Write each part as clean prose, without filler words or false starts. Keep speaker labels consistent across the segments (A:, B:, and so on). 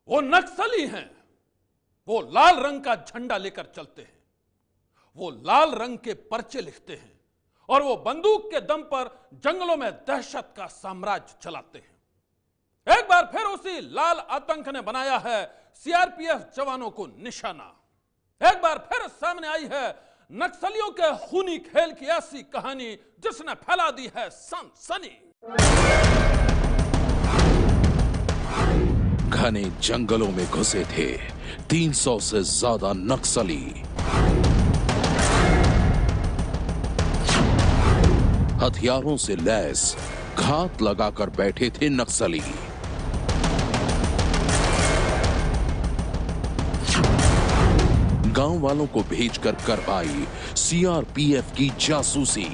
A: वो नक्सली हैं, वो लाल रंग का झंडा लेकर चलते हैं, वो लाल रंग के पर्चे लिखते हैं और वो बंदूक के दम पर जंगलों में दहशत का साम्राज्य चलाते हैं। एक बार फिर उसी लाल आतंक ने बनाया है सीआरपीएफ जवानों को निशाना। एक बार फिर सामने आई है नक्सलियों के खूनी खेल की ऐसी कहानी जिसने फैला दी है सनसनी।
B: घने जंगलों में घुसे थे 300 से ज्यादा नक्सली। हथियारों से लैस घात लगाकर बैठे थे नक्सली। गांव वालों को भेजकर करवाई सीआरपीएफ की जासूसी।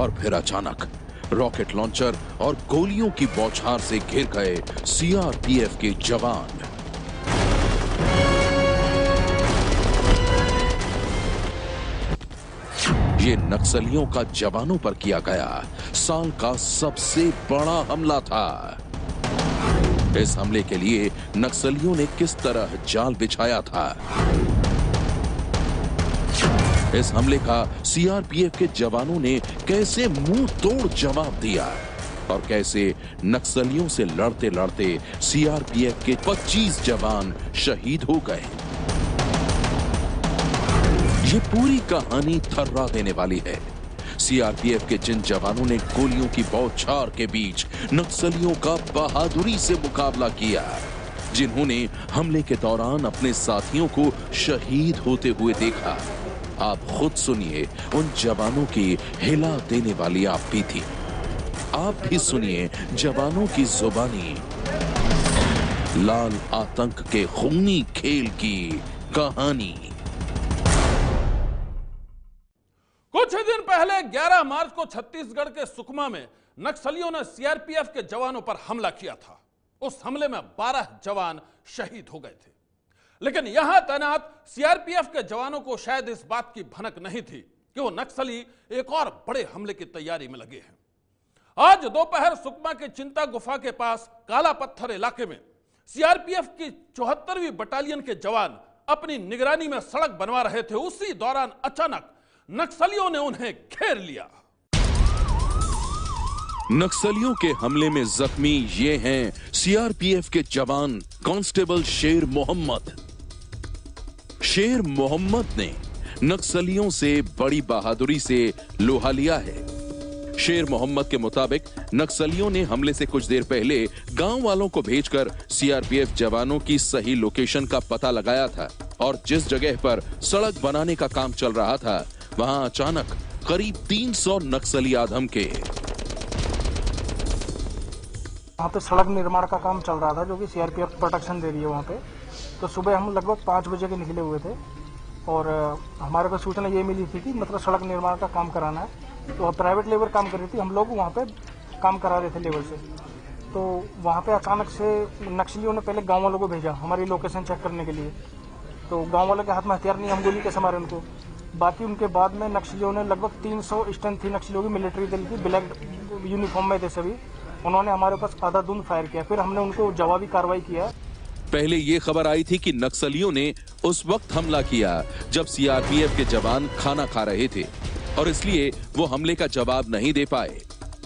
B: और फिर अचानक रॉकेट लॉन्चर और गोलियों की बौछार से घिर गए सीआरपीएफ के जवान। ये नक्सलियों का जवानों पर किया गया साल का सबसे बड़ा हमला था। इस हमले के लिए नक्सलियों ने किस तरह जाल बिछाया था, इस हमले का सीआरपीएफ के जवानों ने कैसे मुंह तोड़ जवाब दिया और कैसे नक्सलियों से लड़ते लड़ते सीआरपीएफ के 25 जवान शहीद हो गए। ये पूरी कहानी थर्रा देने वाली है। सीआरपीएफ के जिन जवानों ने गोलियों की बौछार के बीच नक्सलियों का बहादुरी से मुकाबला किया, जिन्होंने हमले के दौरान अपने साथियों को शहीद होते हुए देखा, आप खुद सुनिए उन जवानों की हिला देने वाली आप भी थी। आप भी सुनिए जवानों की जुबानी लाल आतंक के खूनी खेल की कहानी।
A: कुछ दिन पहले 11 मार्च को छत्तीसगढ़ के सुकमा में नक्सलियों ने सीआरपीएफ के जवानों पर हमला किया था। उस हमले में 12 जवान शहीद हो गए थे, लेकिन यहां तैनात सीआरपीएफ के जवानों को शायद इस बात की भनक नहीं थी कि वो नक्सली एक और बड़े हमले की तैयारी में लगे हैं। आज दोपहर सुकमा के चिंता गुफा के पास काला पत्थर इलाके में सीआरपीएफ की 74वीं बटालियन के जवान अपनी निगरानी में सड़क बनवा रहे थे। उसी दौरान अचानक नक्सलियों ने उन्हें घेर लिया।
B: नक्सलियों के हमले में जख्मी ये हैं सीआरपीएफ के जवान कांस्टेबल शेर मोहम्मद। शेर मोहम्मद ने नक्सलियों से बड़ी बहादुरी से लोहा लिया है। शेर मोहम्मद के मुताबिक नक्सलियों ने हमले से कुछ देर पहले गांव वालों को भेजकर सीआरपीएफ जवानों की सही लोकेशन का पता लगाया था और जिस जगह पर सड़क बनाने का काम चल रहा था वहां अचानक करीब 300 नक्सली आधम के।
C: वहाँ पे सड़क निर्माण का काम चल रहा था जो कि सीआरपीएफ प्रोटेक्शन दे रही है वहाँ पे। तो सुबह हम लगभग 5 बजे के निकले हुए थे और हमारे को सूचना ये मिली थी कि मतलब सड़क निर्माण का काम कराना है। तो प्राइवेट लेबर काम कर रही थी, हम लोग वहाँ पे काम करा रहे थे लेबर से। तो वहाँ पे अचानक से नक्सलियों ने पहले गाँव वालों को भेजा हमारी लोकेशन चेक करने के लिए। तो गाँव वालों के हाथ में हथियार नहीं, हम गोली कैसे मारे उनको। बाकी उनके बाद में नक्सलियों ने लगभग 300 स्ट्रेंथ थी नक्सलियों की, मिलिट्री दल की, ब्लैक यूनिफॉर्म में थे सभी। उन्होंने हमारे पास आधाधुंध फायर किया, फिर हमने उनको जवाबी कार्रवाई किया।
B: पहले ये खबर आई थी कि नक्सलियों ने उस वक्त हमला किया जब सीआरपीएफ के जवान खाना खा रहे थे और इसलिए वो हमले का जवाब नहीं दे पाए।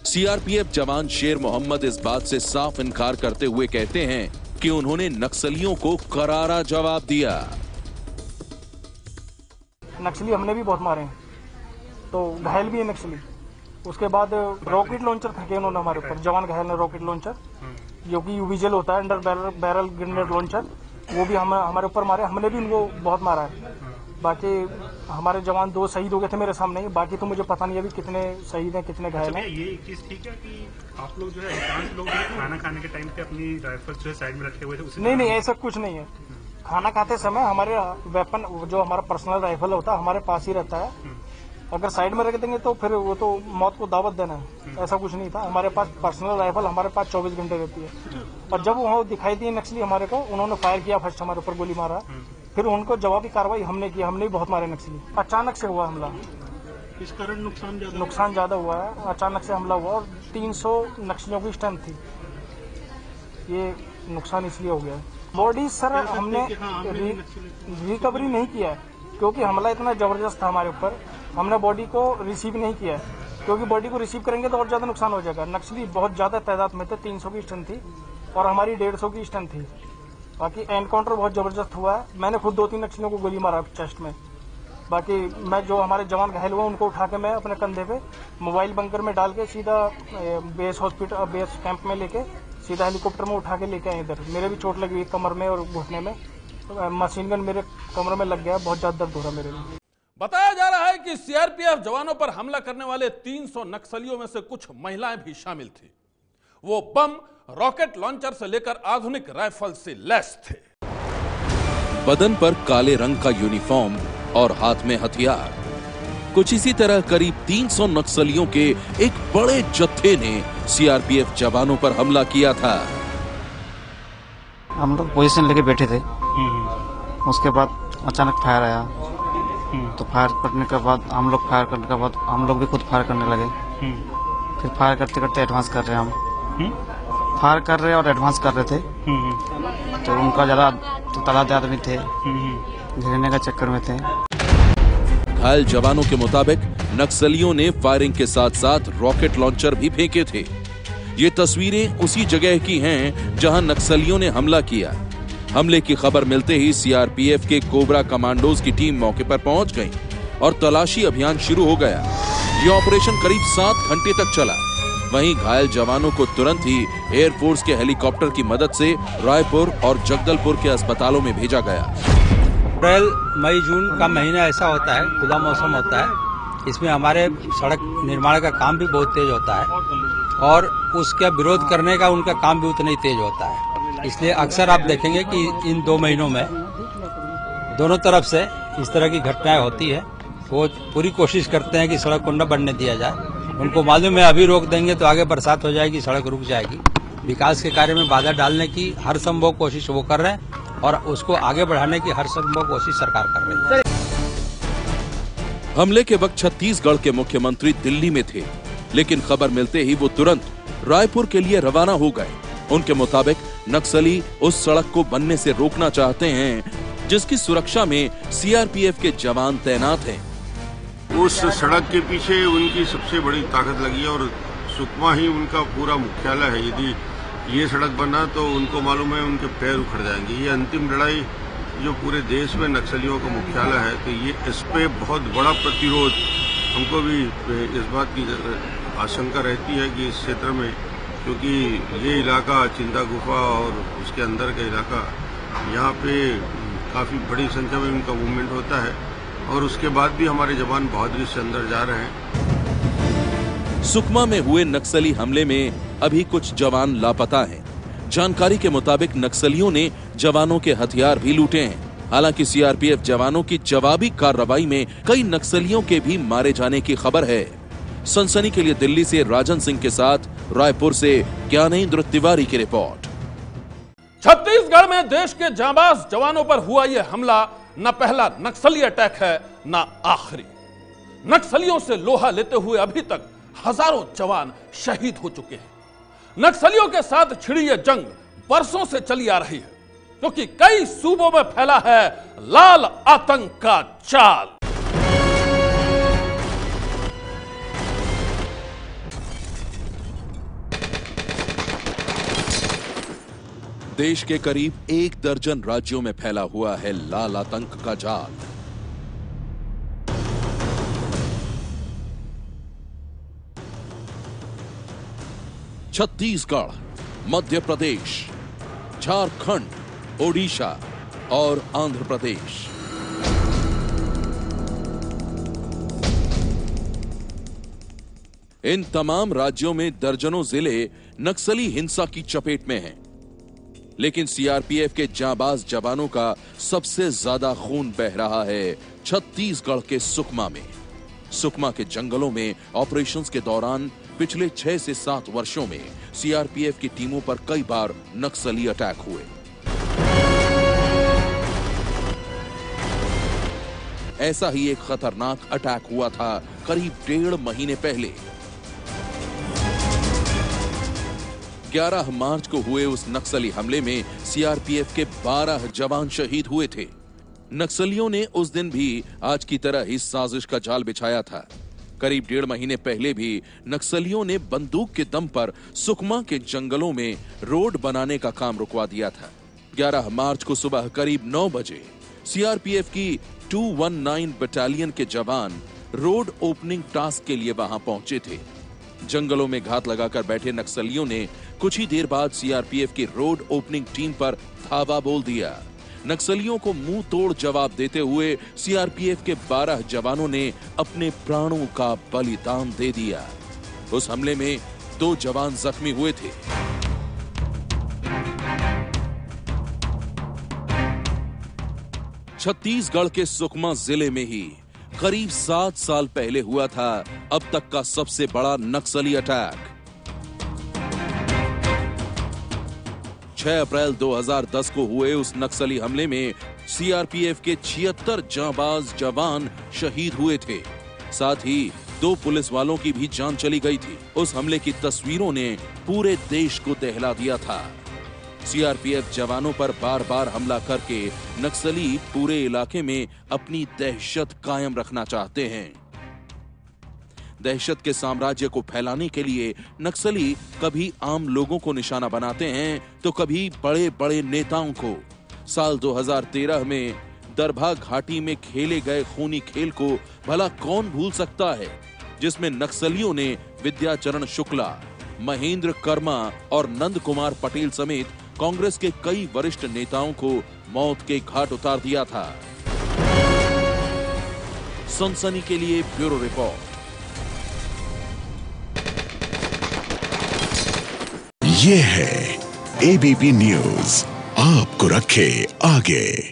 B: सीआरपीएफ जवान शेर मोहम्मद इस बात से साफ इनकार करते हुए कहते हैं कि उन्होंने नक्सलियों को करारा जवाब दिया।
C: नक्सली हमने भी बहुत मारे हैं, तो घायल भी है नक्सली। उसके बाद रॉकेट लॉन्चर फेंके उन्होंने हमारे ऊपर, जवान घायल ने रॉकेट लॉन्चर जो कि यूवीजेल होता है, अंडर बैरल ग्रेनेड लॉन्चर, वो भी हमारे ऊपर मारे। हमने भी उनको बहुत मारा है। बाकी हमारे जवान 2 शहीद हो गए थे मेरे सामने ही, बाकी तो मुझे पता नहीं अभी कितने शहीद हैं कितने घायल हैं।
D: ये चीज ठीक है कि आप लोग जो है अधिकांश लोग खाना खाने के टाइम पे अपनी राइफल जो है साइड में रखे हुए थे?
C: नहीं, ऐसा कुछ नहीं है। खाना खाते समय हमारे वेपन जो हमारा पर्सनल राइफल होता है हमारे पास ही रहता है। अगर साइड में रख देंगे तो फिर वो तो मौत को दावत देना है, ऐसा कुछ नहीं था। हमारे पास पर्सनल राइफल हमारे पास 24 घंटे रहती है। और जब वहाँ दिखाई दिए नक्सली हमारे को, उन्होंने फायर किया, फर्स्ट हमारे ऊपर गोली मारा, फिर उनको जवाबी कार्रवाई हमने की। हमने भी बहुत मारे नक्सली। अचानक से हुआ हमला,
D: इस कारण नुकसान
C: ज्यादा हुआ है। अचानक से हमला हुआ और 300 नक्सलियों की स्ट्रेंथ थी। ये नुकसान इसलिए हो गया है। बॉडी सर हमने रिकवरी नहीं किया है क्योंकि हमला इतना जबरदस्त था हमारे ऊपर, हमने बॉडी को रिसीव नहीं किया है क्योंकि बॉडी को रिसीव करेंगे तो और ज्यादा नुकसान हो जाएगा। नक्सली बहुत ज्यादा तादाद में थे, 300 की स्ट्रेंथ थी और हमारी 150 की स्ट्रेंथ थी। बाकी एनकाउंटर बहुत जबरदस्त हुआ है, मैंने खुद 2-3 नक्सलियों को गोली मारा चेस्ट में। बाकी मैं जो हमारे जवान घायल हुए उनको उठा के मैं अपने कंधे पे मोबाइल बंकर में डाल के सीधा बेस हॉस्पिटल बेस कैंप में लेके सीधा हेलीकॉप्टर में उठा के लेके आए इधर। मेरे भी चोट लगी हुई कमर में और घुटने में, तो मशीन गन मेरे कमर में लग गया, बहुत ज्यादा दर्द हो रहा मेरे लिए।
A: बताया जा रहा है कि सीआरपीएफ जवानों पर हमला करने वाले 300 नक्सलियों में से कुछ महिलाएं भी शामिल थी। वो बम, रॉकेट लॉन्चर से लेकर आधुनिक राइफल से लैस थे।
B: बदन पर काले रंग का यूनिफॉर्म और हाथ में हथियार। कुछ इसी तरह करीब 300 नक्सलियों के एक बड़े जत्थे ने सीआरपीएफ जवानों पर हमला किया था।
E: हम लोग पोजीशन लेके बैठे थे, उसके बाद अचानक फायर आया, तो फायर करने के बाद हम लोग फायर करने के बाद हम लोग भी खुद फायर करने लगे। फिर फायर करते करते एडवांस कर रहे हैं, हम फायर कर रहे और एडवांस कर रहे थे, तो उनका ज्यादा तादाद आदमी थे, घेरने का चक्कर में थे।
B: घायल जवानों के मुताबिक नक्सलियों ने फायरिंग के साथ साथ रॉकेट लॉन्चर भी फेंके थे। ये तस्वीरें उसी जगह की हैं जहां नक्सलियों ने हमला किया। हमले की खबर मिलते ही सीआरपीएफ के कोबरा कमांडोज की टीम मौके पर पहुंच गई और तलाशी अभियान शुरू हो गया। ये ऑपरेशन करीब 7 घंटे तक चला। वहीं घायल जवानों को तुरंत ही एयरफोर्स के हेलीकॉप्टर की मदद से रायपुर और जगदलपुर के अस्पतालों में भेजा गया।
F: अप्रैल, मई, जून का महीना ऐसा होता है, खुला मौसम होता है। इसमें हमारे सड़क निर्माण का काम भी बहुत तेज होता है और उसका विरोध करने का उनका काम भी उतना ही तेज होता है। इसलिए अक्सर आप देखेंगे कि इन 2 महीनों में दोनों तरफ से इस तरह की घटनाएं होती है। वो पूरी कोशिश करते हैं कि सड़क को न बनने दिया जाए। उनको मालूम है अभी रोक देंगे तो आगे बरसात हो जाएगी, सड़क रुक जाएगी। विकास के कार्य में बाधा डालने की हर संभव कोशिश वो कर रहे हैं और उसको आगे बढ़ाने की हर संभव कोशिश सरकार कर रही है।
B: हमले के वक्त छत्तीसगढ़ के मुख्यमंत्री दिल्ली में थे, लेकिन खबर मिलते ही वो तुरंत रायपुर के लिए रवाना हो गए। उनके मुताबिक नक्सली उस सड़क को बनने से रोकना चाहते हैं जिसकी सुरक्षा में सीआरपीएफ के जवान तैनात हैं।
G: उस सड़क के पीछे उनकी सबसे बड़ी ताकत लगी है और सुकमा ही उनका पूरा मुख्यालय है। यदि ये सड़क बना तो उनको मालूम है उनके पैर उखड़ जाएंगे। ये अंतिम लड़ाई जो पूरे देश में नक्सलियों का मुख्यालय है, तो ये इस पे बहुत बड़ा प्रतिरोध हमको भी इस बात की आशंका रहती है कि इस क्षेत्र में, क्योंकि ये इलाका चिंता गुफा और उसके अंदर का इलाका, यहाँ पे काफी बड़ी संख्या में उनका मूवमेंट होता है और उसके बाद भी हमारे जवान बहादुरी से अंदर जा रहे हैं।
B: सुकमा में हुए नक्सली हमले में अभी कुछ जवान लापता हैं। जानकारी के मुताबिक नक्सलियों ने जवानों के हथियार भी लूटे हैं। हालांकि सीआरपीएफ जवानों की जवाबी कार्रवाई में कई नक्सलियों के भी मारे जाने की खबर है। सनसनी के लिए दिल्ली से राजन सिंह के साथ रायपुर से ज्ञानेंद्र तिवारी की रिपोर्ट।
A: छत्तीसगढ़ में देश के जांबाज जवानों पर हुआ यह हमला न पहला नक्सली अटैक है न आखिरी। नक्सलियों से लोहा लेते हुए अभी तक हजारों जवान शहीद हो चुके हैं। नक्सलियों के साथ छिड़ी यह जंग वर्षों से चली आ रही है, क्योंकि कई सूबों में फैला है लाल आतंक का जाल।
B: देश के करीब 1 दर्जन राज्यों में फैला हुआ है लाल आतंक का जाल। छत्तीसगढ़, मध्य प्रदेश, झारखंड, ओडिशा और आंध्र प्रदेश। इन तमाम राज्यों में दर्जनों जिले नक्सली हिंसा की चपेट में हैं। लेकिन सीआरपीएफ के जांबाज जवानों का सबसे ज्यादा खून बह रहा है छत्तीसगढ़ के सुकमा में। सुकमा के जंगलों में ऑपरेशंस के दौरान पिछले 6 से 7 वर्षों में सीआरपीएफ की टीमों पर कई बार नक्सली अटैक हुए। ऐसा ही एक खतरनाक अटैक हुआ था करीब 1.5 महीने पहले। 11 मार्च को हुए उस नक्सली हमले में सीआरपीएफ के 12 जवान शहीद हुए थे। नक्सलियों ने उस दिन भी आज की तरह ही साजिश का जाल बिछाया था। करीब 1.5 महीने पहले भी नक्सलियों ने बंदूक के दम पर सुकमा के जंगलों में रोड बनाने का काम रुकवा दिया था। 11 मार्च को सुबह करीब 9 बजे सीआरपीएफ की 219 बटालियन के जवान रोड ओपनिंग टास्क के लिए वहां पहुंचे थे। जंगलों में घात लगाकर बैठे नक्सलियों ने कुछ ही देर बाद सीआरपीएफ की रोड ओपनिंग टीम पर धावा बोल दिया। नक्सलियों को मुंह तोड़ जवाब देते हुए सीआरपीएफ के 12 जवानों ने अपने प्राणों का बलिदान दे दिया। उस हमले में 2 जवान जख्मी हुए थे। छत्तीसगढ़ के सुकमा जिले में ही करीब 7 साल पहले हुआ था अब तक का सबसे बड़ा नक्सली अटैक। 6 अप्रैल 2010 को हुए उस नक्सली हमले में सीआरपीएफ के 76 जांबाज जवान शहीद हुए थे। साथ ही 2 पुलिस वालों की भी जान चली गई थी। उस हमले की तस्वीरों ने पूरे देश को दहला दिया था। सीआरपीएफ जवानों पर बार बार हमला करके नक्सली पूरे इलाके में अपनी दहशत कायम रखना चाहते हैं। दहशत के साम्राज्य को फैलाने के लिए नक्सली कभी आम लोगों को निशाना बनाते हैं तो कभी बड़े बड़े नेताओं को। साल 2013 में दरभा घाटी में खेले गए खूनी खेल को भला कौन भूल सकता है, जिसमें नक्सलियों ने विद्याचरण शुक्ला, महेंद्र कर्मा और नंद कुमार पटेल समेत कांग्रेस के कई वरिष्ठ नेताओं को मौत के घाट उतार दिया था। सनसनी के लिए ब्यूरो रिपोर्ट।
H: ये है एबीपी न्यूज, आपको रखे आगे।